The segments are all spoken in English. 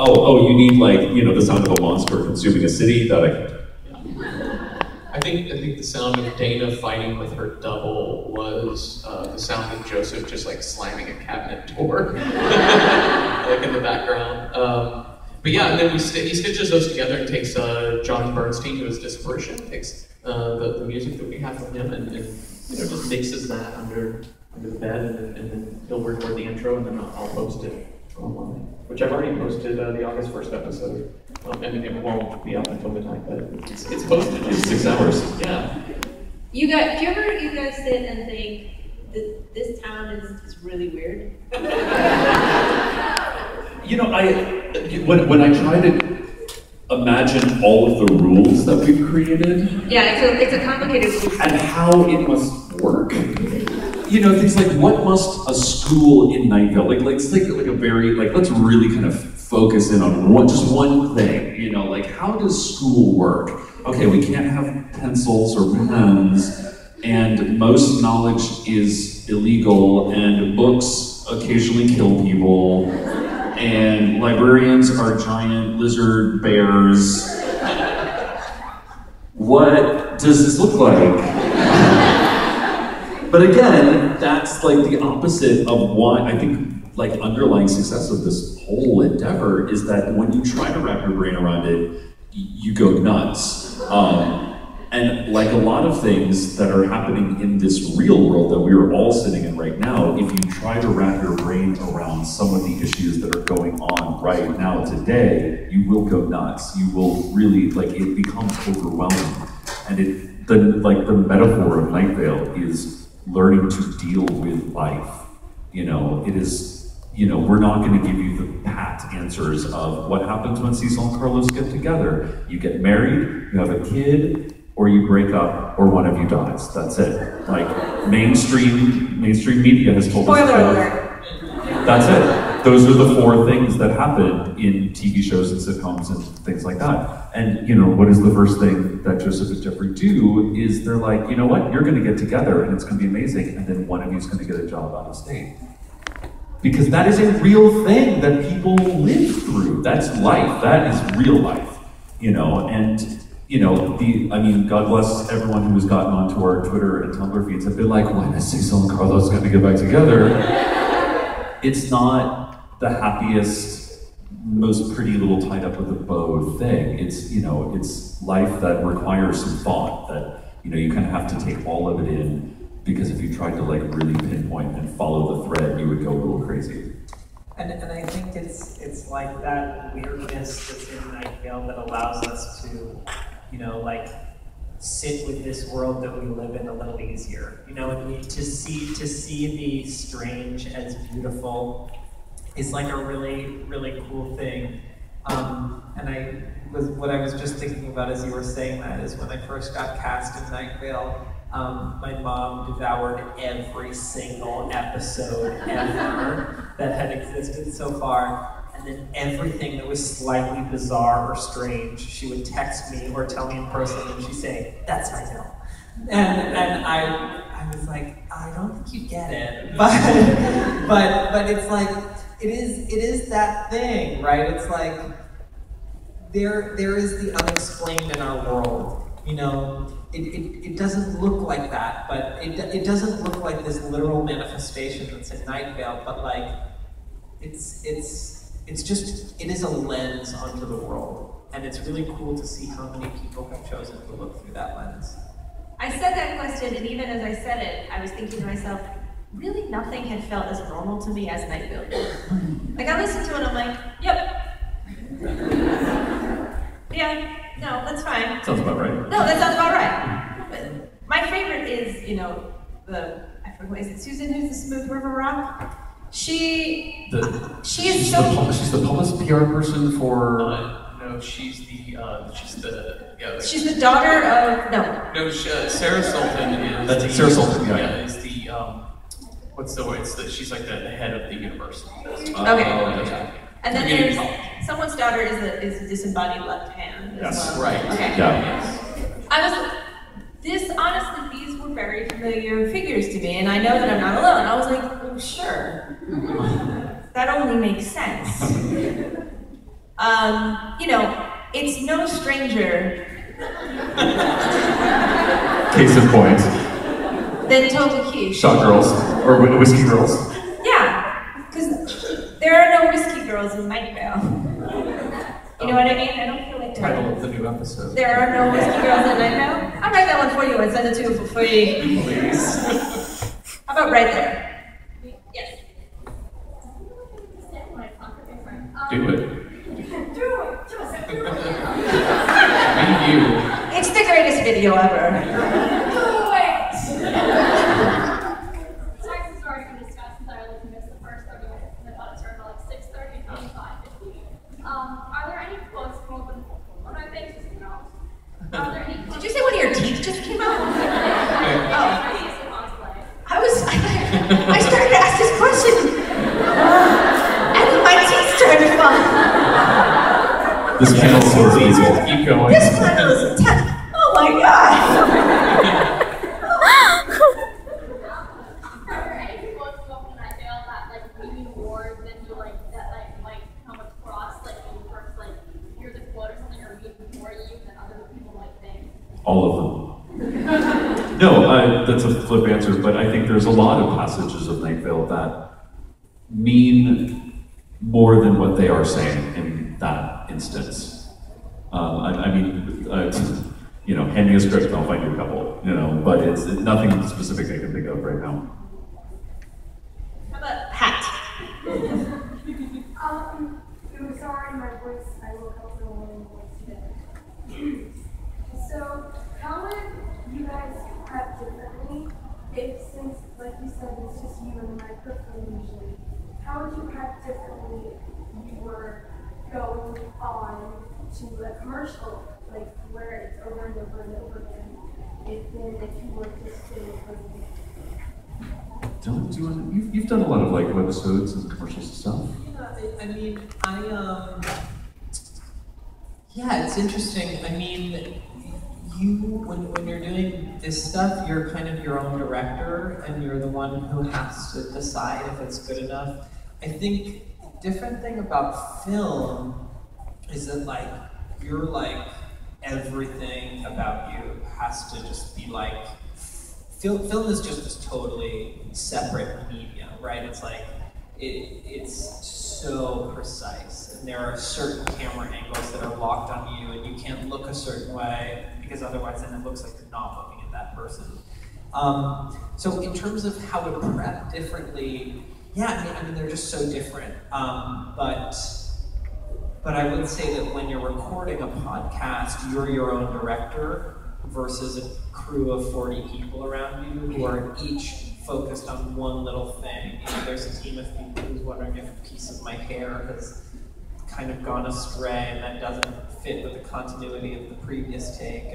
Oh, you need like, the sound of a monster consuming a city? I think the sound of Dana fighting with her double was the sound of Joseph just like slamming a cabinet door, like in the background. But yeah, and then he stitches those together and takes John Bernstein, who is Dispersion, takes the music that we have from him and just mixes that under the bed, and then he'll record the intro, and then I'll post it online, which I've already posted the August 1st episode. It won't be up until midnight, but it's posted in 6 hours. Yeah. Do you guys sit and think that this town is really weird? When I try to imagine all of the rules that we've created. Yeah, it's a complicated rule. And how it must work. Things like, what must a school in Nightvale, let's take like a very, let's really kind of focus in on just one thing, how does school work? Okay, we can't have pencils or pens, and most knowledge is illegal, and books occasionally kill people, and librarians are giant lizard bears. What does this look like? But again, that's like the opposite of why I think underlying success of this whole endeavor is that when you try to wrap your brain around it, you go nuts. And like a lot of things that are happening in this real world that we are all sitting in right now, if you try to wrap your brain around some of the issues that are going on right now today, you will go nuts. You will really, it becomes overwhelming. And the metaphor of Nightvale is learning to deal with life. It is, we're not going to give you the pat answers of what happens when Cecil and Carlos get together. You get married, you have a kid, or you break up, or one of you dies. That's it. Mainstream media has told us. Spoiler alert. That's it. Those are the 4 things that happen in TV shows and sitcoms and things like that. And what is the first thing that Joseph and Jeffrey do is they're like, you know what, you're gonna get together and it's gonna be amazing, and then one of you is gonna get a job out of state. Because that is a real thing that people live through. That's life, that is real life. God bless everyone who has gotten onto our Twitter and Tumblr feeds have been like, when is Cecil and Carlos gonna get back together? It's not the happiest, most pretty little tied up with a bow thing. It's, it's life that requires some thought, that, you kind of have to take all of it in, because if you tried to really pinpoint and follow the thread, you would go a little crazy. And I think it's like that weirdness that's in Nightvale that allows us to, sit with this world that we live in a little easier. To see the strange as beautiful is like a really, really cool thing. And what I was just thinking about as you were saying that is when I first got cast in Nightvale, my mom devoured every single episode ever that had existed so far. And then everything that was slightly bizarre or strange, she would text me or tell me in person, and she'd say, "That's Nightvale." And I was like, I don't think you get it, but it's like it is that thing, right? It's like there is the unexplained in our world. It doesn't look like that, but it doesn't look like this literal manifestation that's in Nightvale, but it is a lens onto the world, and it's really cool to see how many people have chosen to look through that lens. I said that question, and even as I said it, I was thinking to myself, really nothing had felt as normal to me as Nightvale did. I listened to it, I'm like, yep. Yeah, no, that's fine. Sounds about right. No, that sounds about right. But my favorite is, I forget, is it Susan who's the Smooth River Rock? She's the publicist PR person for. No, she's the daughter of No, Sarah Sultan is. That's Sarah Sultan. Yeah, is the what's the word? She's like the head of the university. Okay. And then there's someone's daughter is a disembodied left hand. Yes. Well. Right. Okay. Yeah. Honestly, these were very familiar figures to me, and I know that I'm not alone. I was like, oh, sure. That only makes sense. You know, it's no stranger Case in point. than Toby Keith. Shot girls. Or whiskey girls. Yeah, because there are no whiskey girls in Nightvale. You know what I mean? I don't feel like Title of the new episode. there are no whiskey girls in Nightvale. I'll write that one for you and send it to you for free. Please. How about right there? Yes. Do it. It's the greatest video ever. Sorry to start to discuss since I only missed the first 30 minutes and I thought it started at like 6:30, 25. Are there any quotes from open? Oh no, thanks, just no. Are there any quotes? Did you say one of your teeth just came out? Oh. I started to ask this question. And then my teeth started to fall. This panel is easy. Keep going. This panel is intense. Oh my god. Are there any quotes from open Nightvale that like mean more than you like that like might come across like when you first like hear the quote or something or mean more to you than other people might think? All of them. No, that's a flip answer, but I think there's a lot of passages of Nightvale that mean more than what they are saying in that instance. You know, hand me a script and I'll find you a couple, you know, but it's nothing specific I can think of right now. How about hat? Sorry, my voice, I woke up in the morning today. So, how would you guys prep differently if, since, like you said, it's just you and the microphone usually, how would you prep differently if you were going on to a commercial, like where it's over and over and over again, if you were just sitting for Dylan, do you want to, you've done a lot of like webisodes and commercials and stuff. Yeah, I mean, yeah, it's interesting. I mean, when you're doing this stuff, you're kind of your own director, and you're the one who has to decide if it's good enough. I think the different thing about film is that like you're like everything about you has to just be like film is just this totally separate medium, right? It's like it's so precise, and there are certain camera angles that are locked on you, and you can't look a certain way because otherwise then it looks like you're not looking at that person. So in terms of how to prep differently, yeah, I mean they're just so different. But I would say that when you're recording a podcast, you're your own director versus a crew of 40 people around you who are each focused on one little thing. You know, there's a team of people who's wondering if a piece of my hair has kind of gone astray and that doesn't fit with the continuity of the previous take.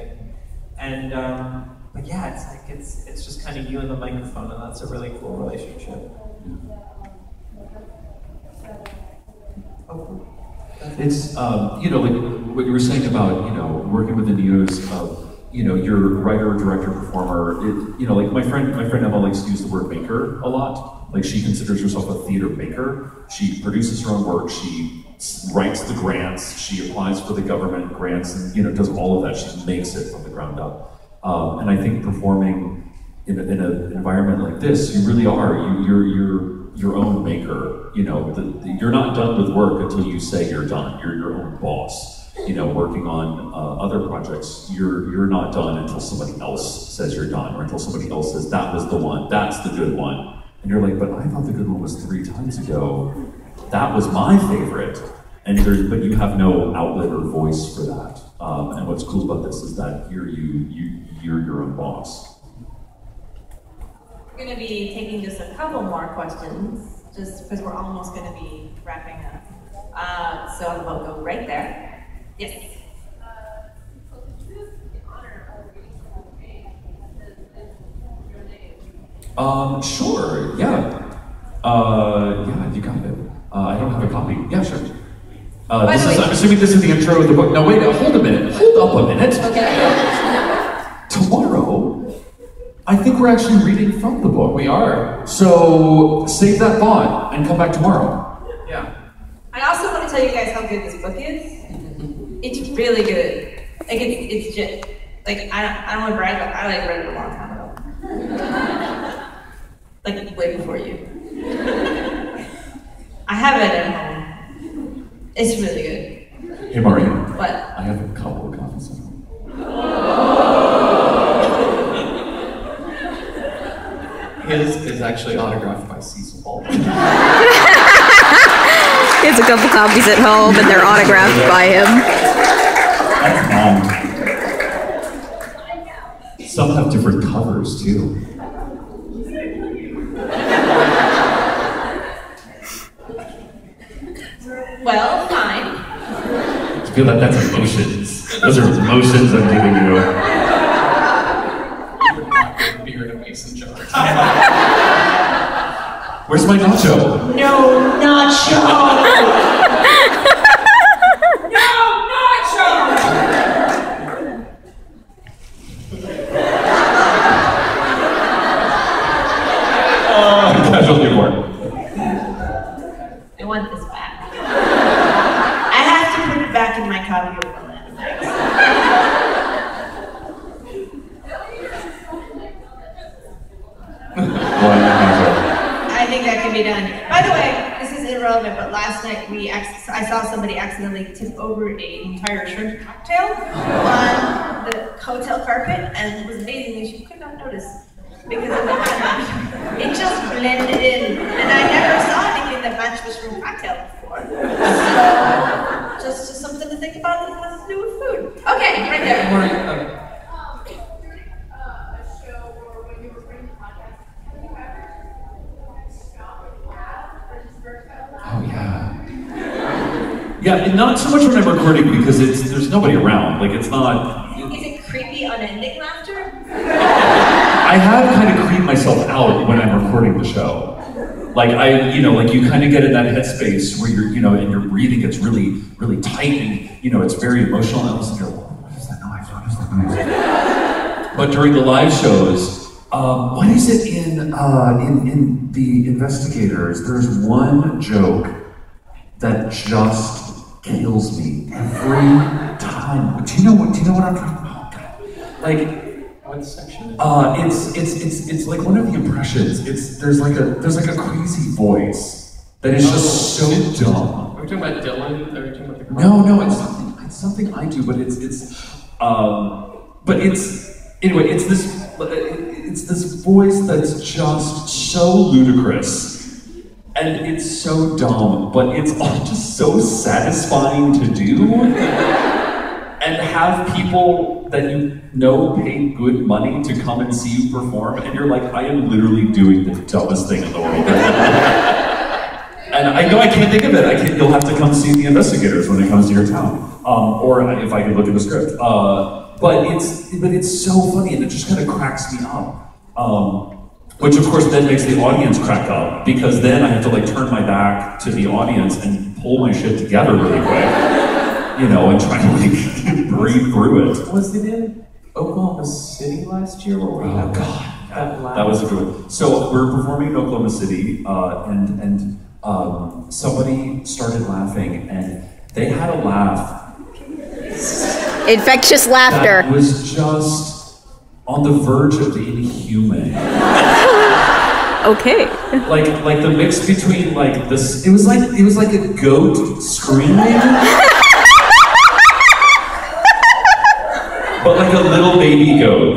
But yeah, it's like it's just kind of you and the microphone, and that's a really cool relationship. Oh. It's, you know, like what you were saying about, you know, working with the news of, you know, you're writer, director, performer. You know, like my friend Emma likes to use the word maker a lot. Like she considers herself a theater maker. She produces her own work. She writes the grants. She applies for the government grants, and you know, does all of that. She makes it from the ground up. And I think performing in an environment like this, you really are. You're your own maker. You know, you're not done with work until you say you're done. You're your own boss. You know, working on other projects, you're not done until somebody else says you're done, or until somebody else says that was the one, that's the good one. And you're like, but I thought the good one was 3 times ago. That was my favorite. But you have no outlet or voice for that. And what's cool about this is that you're your own boss. We're going to be taking just a couple more questions, just because we're almost going to be wrapping up. So I'll go right there. Yes. Sure, yeah. Yeah, you got it. I don't have a copy. Yeah, sure. I'm assuming this is the intro of the book. No, wait, hold a minute. Hold up a minute. Okay. Tomorrow, I think we're actually reading from the book. We are. So, save that thought and come back tomorrow. Yeah. I also want to tell you guys how good this book is. It's really good. Like it's just like I don't want to brag, but I like read it a long time ago. Like way before you. I have it at home. It's really good. Hey Maria. What? I have a couple of copies at home. His is actually autographed by Cecil Baldwin. He has a couple copies at home and they're autographed by him. That's some have different covers too. Well, fine. I feel like that's emotions. Those are emotions I'm giving you. Beer in a mason jar. Where's my nacho? No nacho! No nacho! Casualty report. I want this back. I have to put it back in my copy of the land. I think that can be done. By the way, this is irrelevant, but last night I saw somebody accidentally tip over an entire shrimp cocktail on the hotel carpet, and it was amazing that you could not notice because of the it just blended in, and I never saw anything that matched the shrimp cocktail before. So, just something to think about that has to do with food. Okay, right there. Oh yeah. Yeah, and not so much when I'm recording because there's nobody around. Like it's not. Is it creepy, unending laughter? I have kind of creeped myself out when I'm recording the show. Like like you kind of get in that headspace where you're, and your breathing gets really, really tight and, it's very emotional. And all of a sudden you're like, what is that noise? What is that noise? But during the live shows, what is it in The Investigators? There's one joke that just kills me every time. Do you know what I'm talking about? Like, What section? It's like one of the impressions. There's like a crazy voice that is just so dumb. Are we talking about Dylan? Are we talking about the No, it's something I do, but anyway, it's this voice that's just so ludicrous, and it's so dumb, but it's all just so satisfying to do, and have people that pay good money to come and see you perform, and you're like, I am literally doing the dumbest thing in the world. And I know I can't think of it. You'll have to come see The Investigators when it comes to your town, or if I can look at the script. But it's so funny, and it just kind of cracks me up. Which of course then makes the audience crack up, because then I have to like turn my back to the audience and pull my shit together really quick, and try to like breathe through it. Was it in Oklahoma City last year? Or Oh God, that was a good one. So we're performing in Oklahoma City, and somebody started laughing, and they had a laugh. Infectious laughter. That was just on the verge of being human. Okay. Like the mix between like this, it was like a goat screaming, but like a little baby goat,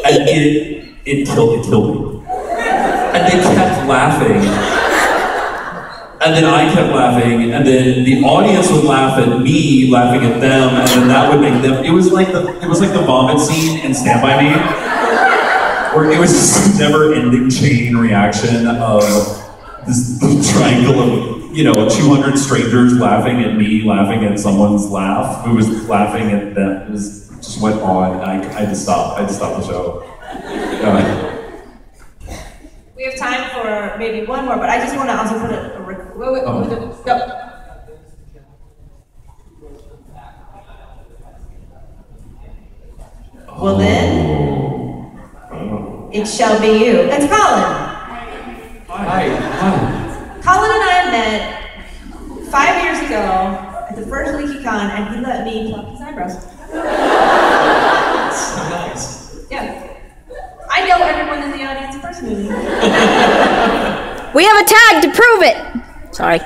and it killed me. And they kept laughing. And then I kept laughing, and then the audience would laugh at me, laughing at them, and then that would make them. It was like the vomit scene in Stand By Me, where it was this never-ending chain reaction of this triangle of 200 strangers laughing at me, laughing at someone's laugh, who was laughing at them. It just went on. I had to stop. I had to stop the show. We have time for maybe one more, but I just want to also put go. Well then, it shall be you. That's Colin. Hi. Colin and I have Geekycon, and he let me pluck his eyebrows. So nice. Yeah. I know everyone in the audience personally. We have a tag to prove it. Sorry.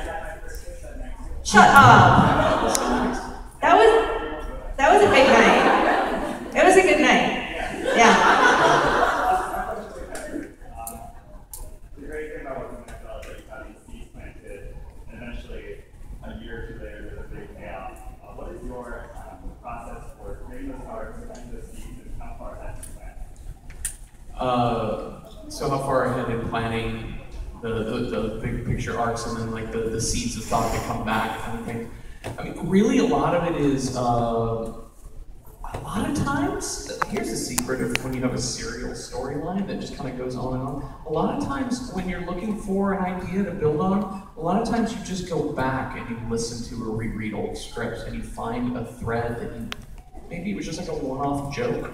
Shut up. That was a big night. It was a good night. Yeah. The great thing about working with Nightvale is that you have these seeds planted, and eventually, a year or two later, there's a big payoff. What is your process for creating those cards, planting those seeds, and how far ahead do you plan? So how far ahead in planning the big picture arcs and then like the seeds of thought that come back kind of thing? I mean, really a lot of it is, a lot of times, here's the secret of when you have a serial storyline that just kind of goes on and on. A lot of times when you're looking for an idea to build on, a lot of times you just go back and you listen to or reread old scripts and you find a thread that maybe it was just like a one-off joke